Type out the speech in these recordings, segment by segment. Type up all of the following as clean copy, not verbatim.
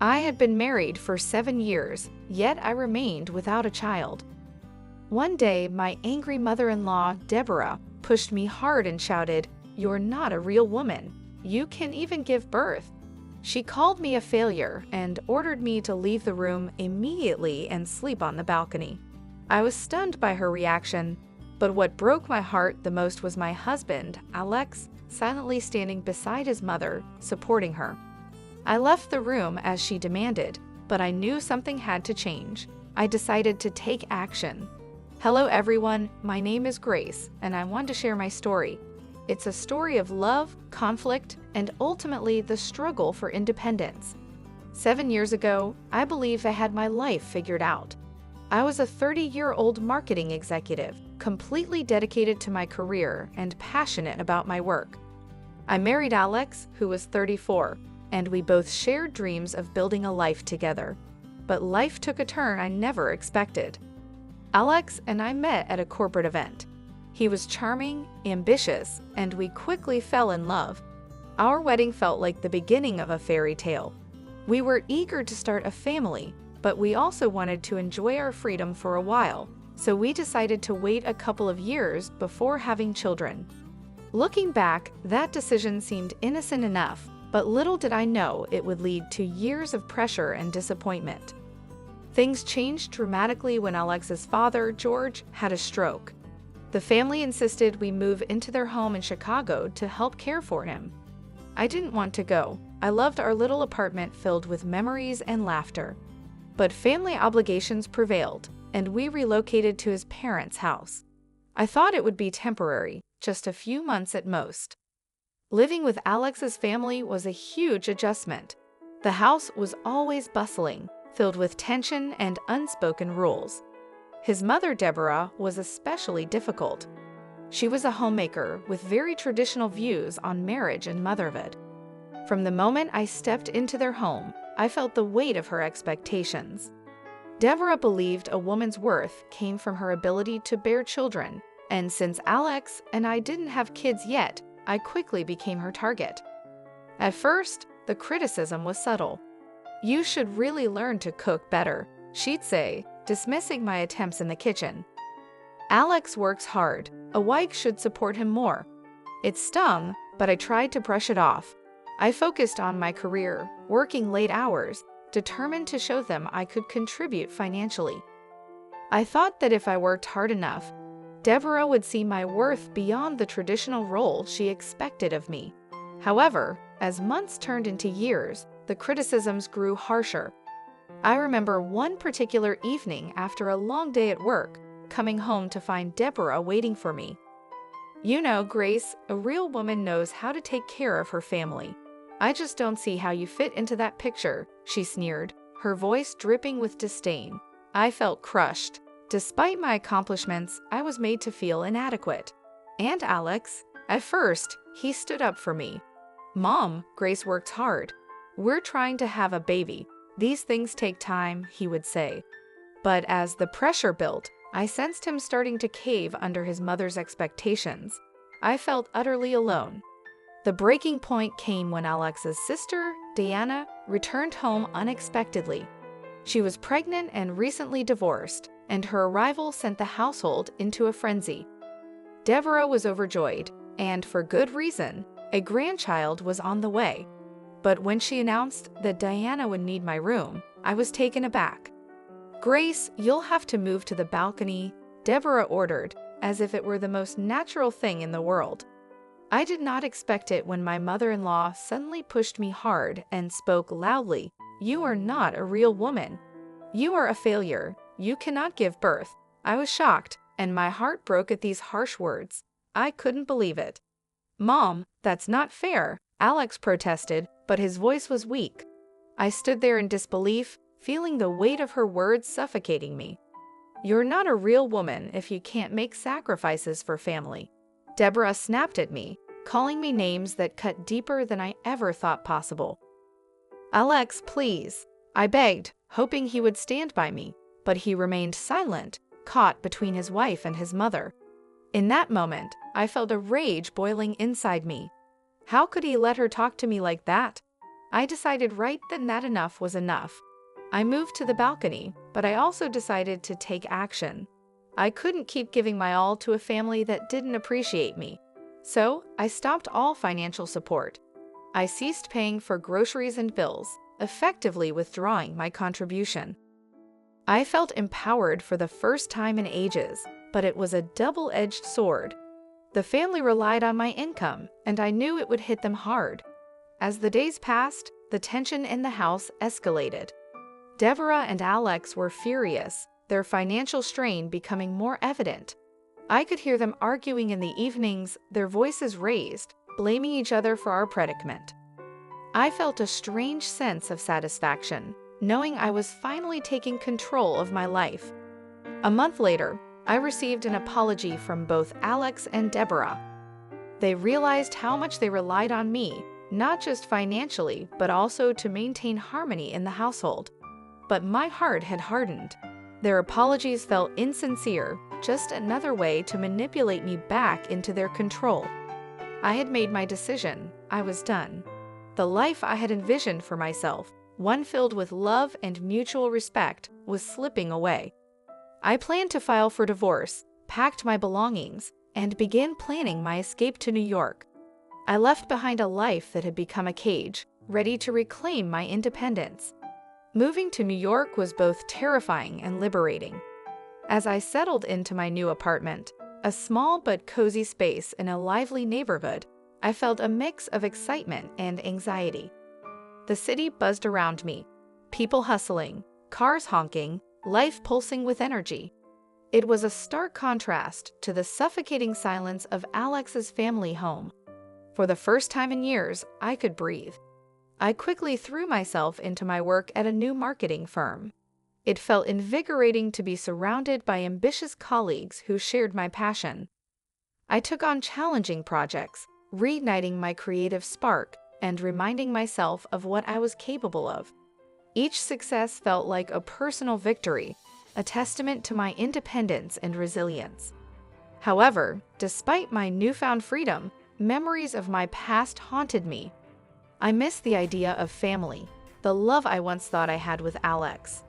I had been married for 7 years, yet I remained without a child. One day, my angry mother-in-law, Deborah, pushed me hard and shouted, "You're not a real woman. You can't even give birth." She called me a failure and ordered me to leave the room immediately and sleep on the balcony. I was stunned by her reaction, but what broke my heart the most was my husband, Alex, silently standing beside his mother, supporting her. I left the room as she demanded, but I knew something had to change. I decided to take action. Hello everyone, my name is Grace, and I want to share my story. It's a story of love, conflict, and ultimately the struggle for independence. 7 years ago, I believe I had my life figured out. I was a 30-year-old marketing executive, completely dedicated to my career and passionate about my work. I married Alex, who was 34, and we both shared dreams of building a life together. But life took a turn I never expected. Alex and I met at a corporate event. He was charming, ambitious, and we quickly fell in love. Our wedding felt like the beginning of a fairy tale. We were eager to start a family, but we also wanted to enjoy our freedom for a while, so we decided to wait a couple of years before having children. Looking back, that decision seemed innocent enough, but little did I know it would lead to years of pressure and disappointment. Things changed dramatically when Alex's father, George, had a stroke. The family insisted we move into their home in Chicago to help care for him. I didn't want to go. I loved our little apartment filled with memories and laughter. But family obligations prevailed, and we relocated to his parents' house. I thought it would be temporary, just a few months at most. Living with Alex's family was a huge adjustment. The house was always bustling, filled with tension and unspoken rules. His mother, Deborah, was especially difficult. She was a homemaker with very traditional views on marriage and motherhood. From the moment I stepped into their home, I felt the weight of her expectations. Deborah believed a woman's worth came from her ability to bear children, and since Alex and I didn't have kids yet, I quickly became her target. At first, the criticism was subtle. "You should really learn to cook better," she'd say, dismissing my attempts in the kitchen. "Alex works hard. A wife should support him more." It stung, but I tried to brush it off. I focused on my career, working late hours, determined to show them I could contribute financially. I thought that if I worked hard enough, Deborah would see my worth beyond the traditional role she expected of me. However, as months turned into years, the criticisms grew harsher. I remember one particular evening after a long day at work, coming home to find Deborah waiting for me. "You know, Grace, a real woman knows how to take care of her family. I just don't see how you fit into that picture," she sneered, her voice dripping with disdain. I felt crushed. Despite my accomplishments, I was made to feel inadequate. And Alex? At first, he stood up for me. "Mom, Grace works hard. We're trying to have a baby. These things take time," he would say. But as the pressure built, I sensed him starting to cave under his mother's expectations. I felt utterly alone. The breaking point came when Alex's sister, Diana, returned home unexpectedly. She was pregnant and recently divorced, and her arrival sent the household into a frenzy. Deborah was overjoyed, and for good reason. A grandchild was on the way. But when she announced that Diana would need my room, I was taken aback. "Grace, you'll have to move to the balcony," Deborah ordered, as if it were the most natural thing in the world. I did not expect it when my mother-in-law suddenly pushed me hard and spoke loudly. "You are not a real woman. You are a failure. You cannot give birth." I was shocked, and my heart broke at these harsh words. I couldn't believe it. "Mom, that's not fair," Alex protested, but his voice was weak. I stood there in disbelief, feeling the weight of her words suffocating me. "You're not a real woman if you can't make sacrifices for family." Deborah snapped at me, calling me names that cut deeper than I ever thought possible. "Alex, please," I begged, hoping he would stand by me, but he remained silent, caught between his wife and his mother. In that moment, I felt a rage boiling inside me. How could he let her talk to me like that? I decided right then that enough was enough. I moved to the balcony, but I also decided to take action. I couldn't keep giving my all to a family that didn't appreciate me. So, I stopped all financial support. I ceased paying for groceries and bills, effectively withdrawing my contribution. I felt empowered for the first time in ages, but it was a double-edged sword. The family relied on my income, and I knew it would hit them hard. As the days passed, the tension in the house escalated. Deborah and Alex were furious, their financial strain becoming more evident. I could hear them arguing in the evenings, their voices raised, blaming each other for our predicament. I felt a strange sense of satisfaction, knowing I was finally taking control of my life. A month later, I received an apology from both Alex and Deborah. They realized how much they relied on me, not just financially, but also to maintain harmony in the household. But my heart had hardened. Their apologies felt insincere, just another way to manipulate me back into their control. I had made my decision. I was done. The life I had envisioned for myself, one filled with love and mutual respect, was slipping away. I planned to file for divorce, packed my belongings, and began planning my escape to New York. I left behind a life that had become a cage, ready to reclaim my independence. Moving to New York was both terrifying and liberating. As I settled into my new apartment, a small but cozy space in a lively neighborhood, I felt a mix of excitement and anxiety. The city buzzed around me, people hustling, cars honking, life pulsing with energy. It was a stark contrast to the suffocating silence of Alex's family home. For the first time in years, I could breathe. I quickly threw myself into my work at a new marketing firm. It felt invigorating to be surrounded by ambitious colleagues who shared my passion. I took on challenging projects, reigniting my creative spark and reminding myself of what I was capable of. Each success felt like a personal victory, a testament to my independence and resilience. However, despite my newfound freedom, memories of my past haunted me. I missed the idea of family, the love I once thought I had with Alex.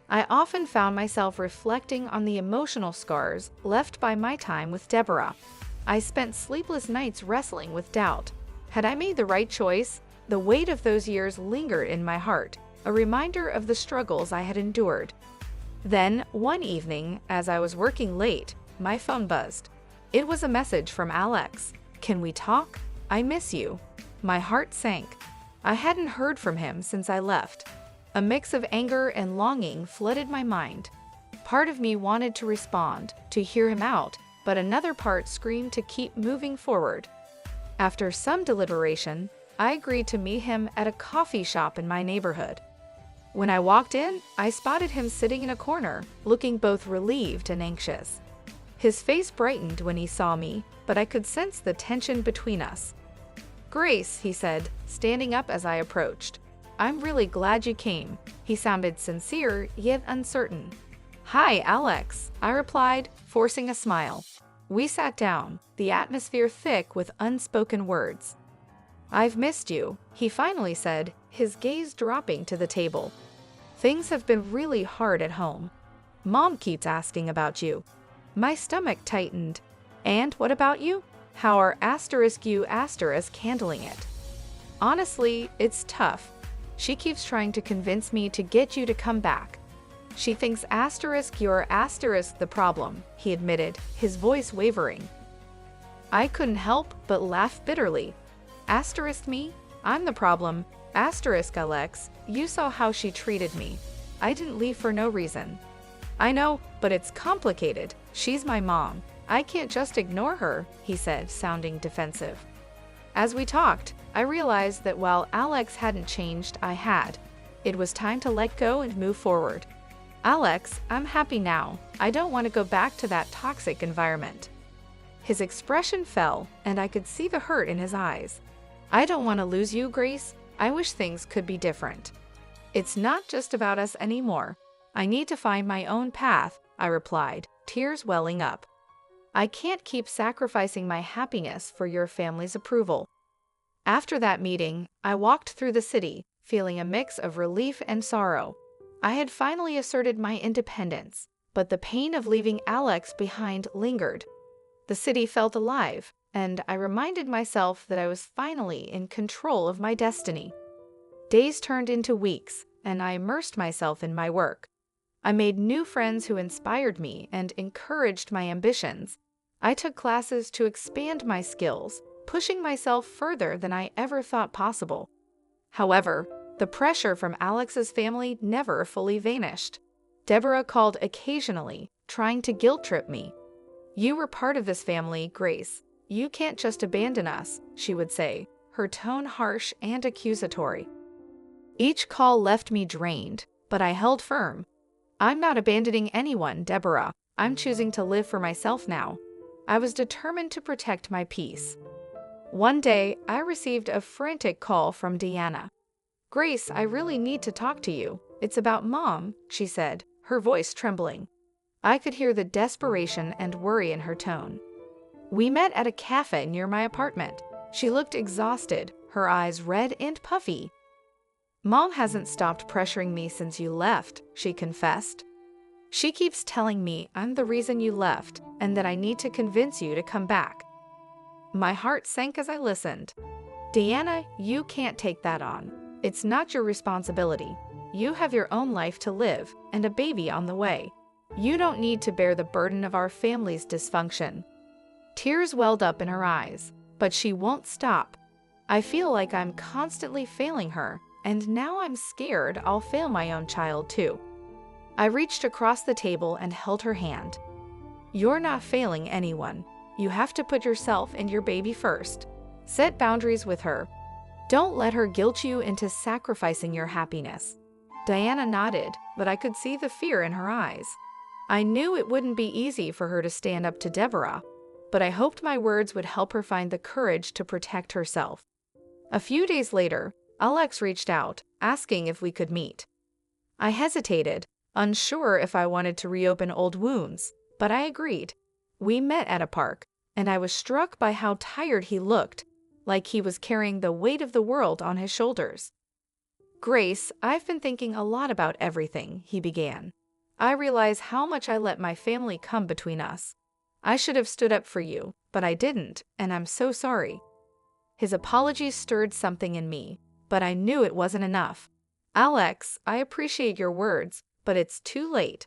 I often found myself reflecting on the emotional scars left by my time with Deborah. I spent sleepless nights wrestling with doubt. Had I made the right choice? The weight of those years lingered in my heart, a reminder of the struggles I had endured. Then, one evening, as I was working late, my phone buzzed. It was a message from Alex. "Can we talk? I miss you." My heart sank. I hadn't heard from him since I left. A mix of anger and longing flooded my mind. Part of me wanted to respond, to hear him out, but another part screamed to keep moving forward. After some deliberation, I agreed to meet him at a coffee shop in my neighborhood. When I walked in, I spotted him sitting in a corner, looking both relieved and anxious. His face brightened when he saw me, but I could sense the tension between us. "Grace," he said, standing up as I approached. "I'm really glad you came." He sounded sincere, yet uncertain. "Hi, Alex," I replied, forcing a smile. We sat down, the atmosphere thick with unspoken words. "I've missed you," he finally said, his gaze dropping to the table. "Things have been really hard at home. Mom keeps asking about you." My stomach tightened. "And what about you? How are *U* handling it?" "Honestly, it's tough. She keeps trying to convince me to get you to come back. She thinks *you're the problem," he admitted, his voice wavering. I couldn't help but laugh bitterly. "Me? I'm the problem. Alex, you saw how she treated me. I didn't leave for no reason." "I know, but it's complicated. She's my mom. I can't just ignore her," he said, sounding defensive. As we talked, I realized that while Alex hadn't changed, I had. It was time to let go and move forward. "Alex, I'm happy now. I don't want to go back to that toxic environment." His expression fell, and I could see the hurt in his eyes. "I don't want to lose you, Grace. I wish things could be different. It's not just about us anymore. I need to find my own path," I replied, tears welling up. "I can't keep sacrificing my happiness for your family's approval." After that meeting, I walked through the city, feeling a mix of relief and sorrow. I had finally asserted my independence, but the pain of leaving Alex behind lingered. The city felt alive, and I reminded myself that I was finally in control of my destiny. Days turned into weeks, and I immersed myself in my work. I made new friends who inspired me and encouraged my ambitions. I took classes to expand my skills, pushing myself further than I ever thought possible. However, the pressure from Alex's family never fully vanished. Deborah called occasionally, trying to guilt-trip me. "You were part of this family, Grace. You can't just abandon us," she would say, her tone harsh and accusatory. Each call left me drained, but I held firm. "I'm not abandoning anyone, Deborah. I'm choosing to live for myself now." I was determined to protect my peace. One day, I received a frantic call from Deanna. "Grace, I really need to talk to you. It's about Mom," she said, her voice trembling. I could hear the desperation and worry in her tone. We met at a cafe near my apartment. She looked exhausted, her eyes red and puffy. "Mom hasn't stopped pressuring me since you left," she confessed. "She keeps telling me I'm the reason you left and that I need to convince you to come back." My heart sank as I listened. "Deanna, you can't take that on. It's not your responsibility. You have your own life to live and a baby on the way. You don't need to bear the burden of our family's dysfunction." Tears welled up in her eyes, but she won't stop. "I feel like I'm constantly failing her, and now I'm scared I'll fail my own child too." I reached across the table and held her hand. "You're not failing anyone. You have to put yourself and your baby first. Set boundaries with her. Don't let her guilt you into sacrificing your happiness." Diana nodded, but I could see the fear in her eyes. I knew it wouldn't be easy for her to stand up to Deborah, but I hoped my words would help her find the courage to protect herself. A few days later, Alex reached out, asking if we could meet. I hesitated, unsure if I wanted to reopen old wounds, but I agreed. We met at a park, and I was struck by how tired he looked, like he was carrying the weight of the world on his shoulders. "Grace, I've been thinking a lot about everything," he began. "I realize how much I let my family come between us. I should have stood up for you, but I didn't, and I'm so sorry." His apologies stirred something in me, but I knew it wasn't enough. "Alex, I appreciate your words, but it's too late.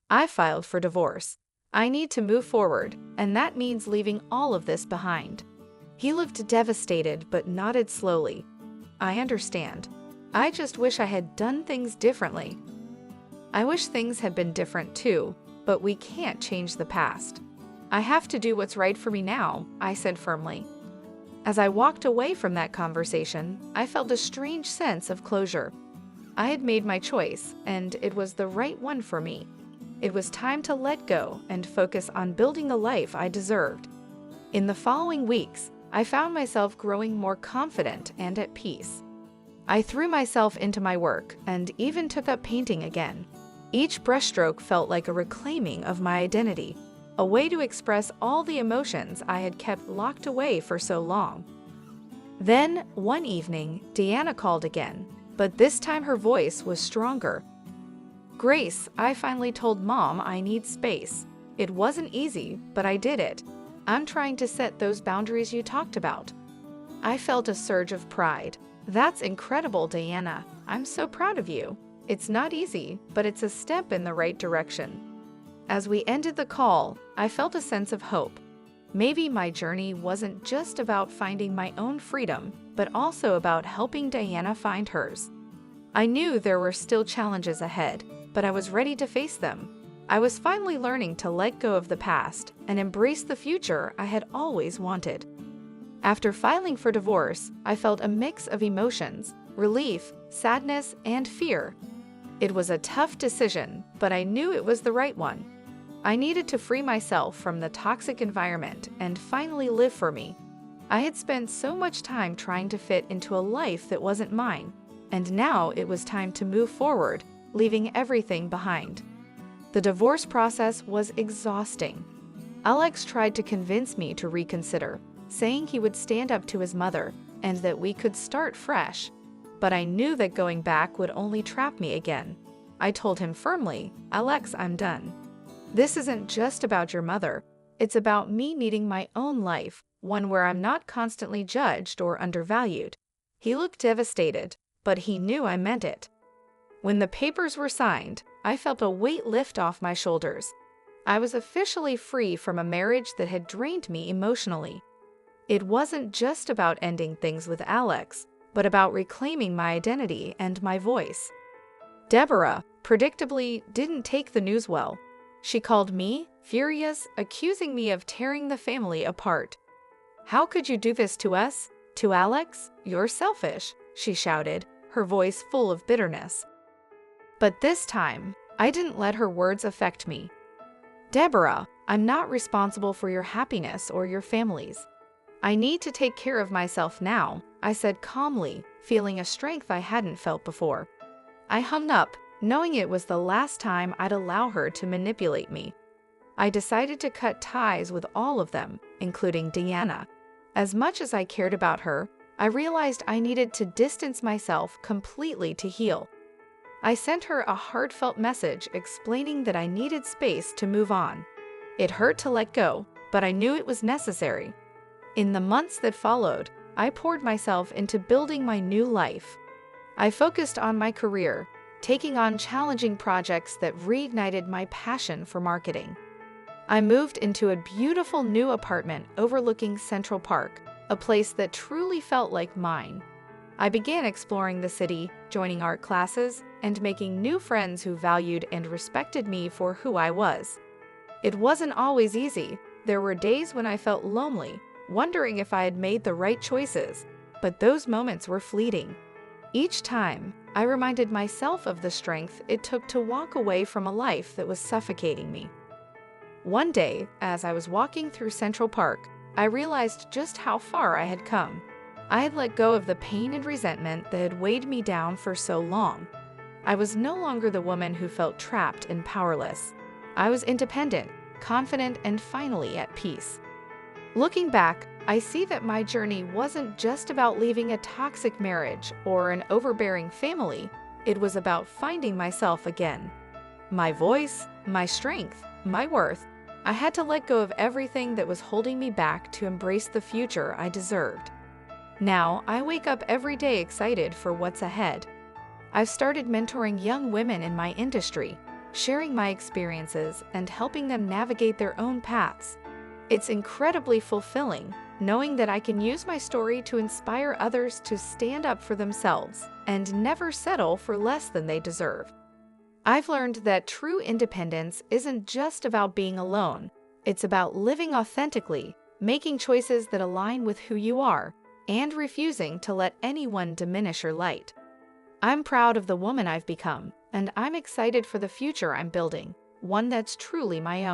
I filed for divorce. I need to move forward, and that means leaving all of this behind." He looked devastated but nodded slowly. "I understand. I just wish I had done things differently." I wish things had been different too, but we can't change the past. "I have to do what's right for me now," I said firmly. As I walked away from that conversation, I felt a strange sense of closure. I had made my choice, and it was the right one for me. It was time to let go and focus on building the life I deserved. In the following weeks, I found myself growing more confident and at peace. I threw myself into my work and even took up painting again. Each brushstroke felt like a reclaiming of my identity, a way to express all the emotions I had kept locked away for so long. Then, one evening, Deanna called again, but this time her voice was stronger. "Grace, I finally told Mom I need space. It wasn't easy, but I did it. I'm trying to set those boundaries you talked about." I felt a surge of pride. "That's incredible, Deanna. I'm so proud of you. It's not easy, but it's a step in the right direction." As we ended the call, I felt a sense of hope. Maybe my journey wasn't just about finding my own freedom, but also about helping Diana find hers. I knew there were still challenges ahead, but I was ready to face them. I was finally learning to let go of the past and embrace the future I had always wanted. After filing for divorce, I felt a mix of emotions: relief, sadness, and fear. It was a tough decision, but I knew it was the right one. I needed to free myself from the toxic environment and finally live for me. I had spent so much time trying to fit into a life that wasn't mine, and now it was time to move forward, leaving everything behind. The divorce process was exhausting. Alex tried to convince me to reconsider, saying he would stand up to his mother, and that we could start fresh. But I knew that going back would only trap me again. I told him firmly, "Alex, I'm done. This isn't just about your mother. It's about me needing my own life, one where I'm not constantly judged or undervalued." He looked devastated, but he knew I meant it. When the papers were signed, I felt a weight lift off my shoulders. I was officially free from a marriage that had drained me emotionally. It wasn't just about ending things with Alex, but about reclaiming my identity and my voice. Deborah, predictably, didn't take the news well. She called me, furious, accusing me of tearing the family apart. "How could you do this to us? To Alex? You're selfish," she shouted, her voice full of bitterness. But this time, I didn't let her words affect me. "Deborah, I'm not responsible for your happiness or your family's. I need to take care of myself now," I said calmly, feeling a strength I hadn't felt before. I hung up, knowing it was the last time I'd allow her to manipulate me. I decided to cut ties with all of them, including Deanna. As much as I cared about her, I realized I needed to distance myself completely to heal. I sent her a heartfelt message explaining that I needed space to move on. It hurt to let go, but I knew it was necessary. In the months that followed, I poured myself into building my new life. I focused on my career, taking on challenging projects that reignited my passion for marketing. I moved into a beautiful new apartment overlooking Central Park, a place that truly felt like mine. I began exploring the city, joining art classes, and making new friends who valued and respected me for who I was. It wasn't always easy. There were days when I felt lonely, wondering if I had made the right choices, but those moments were fleeting. Each time, I reminded myself of the strength it took to walk away from a life that was suffocating me. One day, as I was walking through Central Park, I realized just how far I had come. I had let go of the pain and resentment that had weighed me down for so long. I was no longer the woman who felt trapped and powerless. I was independent, confident, and finally at peace. Looking back, I see that my journey wasn't just about leaving a toxic marriage or an overbearing family. It was about finding myself again. My voice, my strength, my worth. I had to let go of everything that was holding me back to embrace the future I deserved. Now, I wake up every day excited for what's ahead. I've started mentoring young women in my industry, sharing my experiences and helping them navigate their own paths. It's incredibly fulfilling, knowing that I can use my story to inspire others to stand up for themselves and never settle for less than they deserve. I've learned that true independence isn't just about being alone. It's about living authentically, making choices that align with who you are, and refusing to let anyone diminish your light. I'm proud of the woman I've become, and I'm excited for the future I'm building, one that's truly my own.